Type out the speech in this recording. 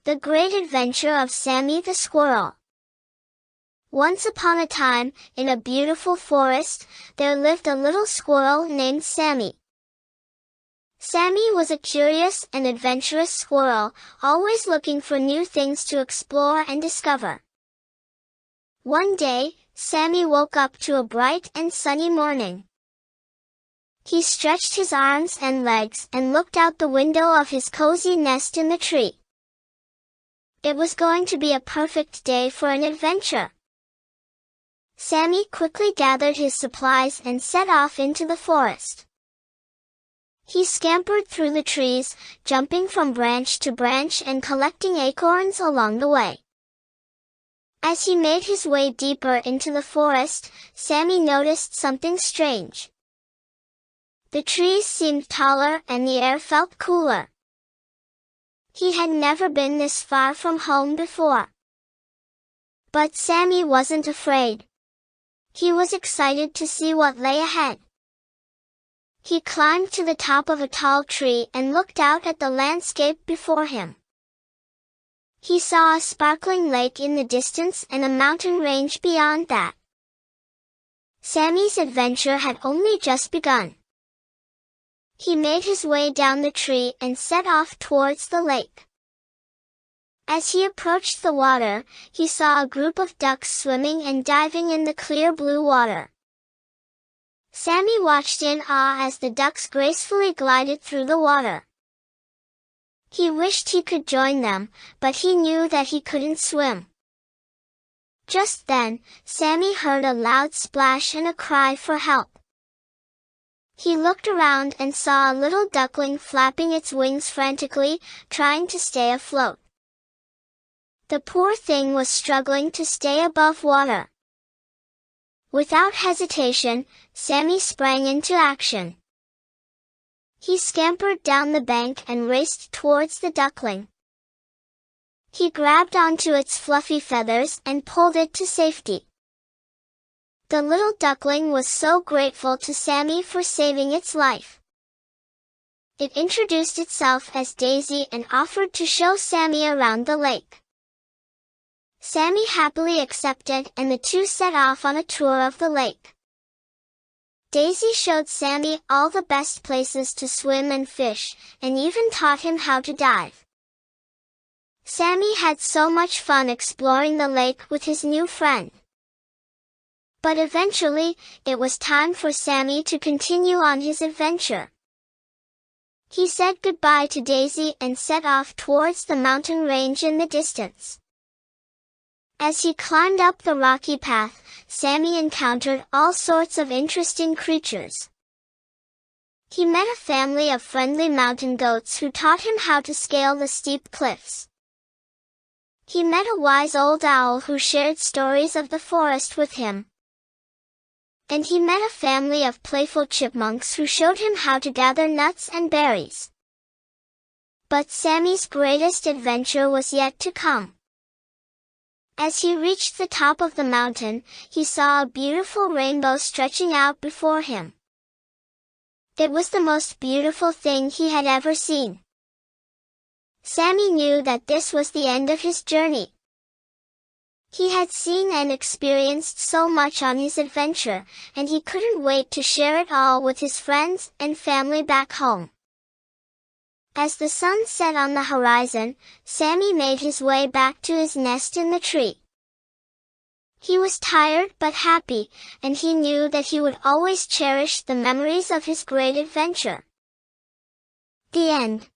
The Great Adventure of Sammy the Squirrel. Once upon a time, in a beautiful forest, there lived a little squirrel named Sammy. Sammy was a curious and adventurous squirrel, always looking for new things to explore and discover. One day, Sammy woke up to a bright and sunny morning. He stretched his arms and legs and looked out the window of his cozy nest in the tree. It was going to be a perfect day for an adventure. Sammy quickly gathered his supplies and set off into the forest. He scampered through the trees, jumping from branch to branch and collecting acorns along the way. As he made his way deeper into the forest, Sammy noticed something strange. The trees seemed taller and the air felt cooler. He had never been this far from home before. But Sammy wasn't afraid. He was excited to see what lay ahead. He climbed to the top of a tall tree and looked out at the landscape before him. He saw a sparkling lake in the distance and a mountain range beyond that. Sammy's adventure had only just begun. He made his way down the tree and set off towards the lake. As he approached the water, he saw a group of ducks swimming and diving in the clear blue water. Sammy watched in awe as the ducks gracefully glided through the water. He wished he could join them, but he knew that he couldn't swim. Just then, Sammy heard a loud splash and a cry for help. He looked around and saw a little duckling flapping its wings frantically, trying to stay afloat. The poor thing was struggling to stay above water. Without hesitation, Sammy sprang into action. He scampered down the bank and raced towards the duckling. He grabbed onto its fluffy feathers and pulled it to safety. The little duckling was so grateful to Sammy for saving its life. It introduced itself as Daisy and offered to show Sammy around the lake. Sammy happily accepted and the two set off on a tour of the lake. Daisy showed Sammy all the best places to swim and fish, and even taught him how to dive. Sammy had so much fun exploring the lake with his new friend. But eventually, it was time for Sammy to continue on his adventure. He said goodbye to Daisy and set off towards the mountain range in the distance. As he climbed up the rocky path, Sammy encountered all sorts of interesting creatures. He met a family of friendly mountain goats who taught him how to scale the steep cliffs. He met a wise old owl who shared stories of the forest with him. And he met a family of playful chipmunks who showed him how to gather nuts and berries. But Sammy's greatest adventure was yet to come. As he reached the top of the mountain, he saw a beautiful rainbow stretching out before him. It was the most beautiful thing he had ever seen. Sammy knew that this was the end of his journey. He had seen and experienced so much on his adventure, and he couldn't wait to share it all with his friends and family back home. As the sun set on the horizon, Sammy made his way back to his nest in the tree. He was tired but happy, and he knew that he would always cherish the memories of his great adventure. The end.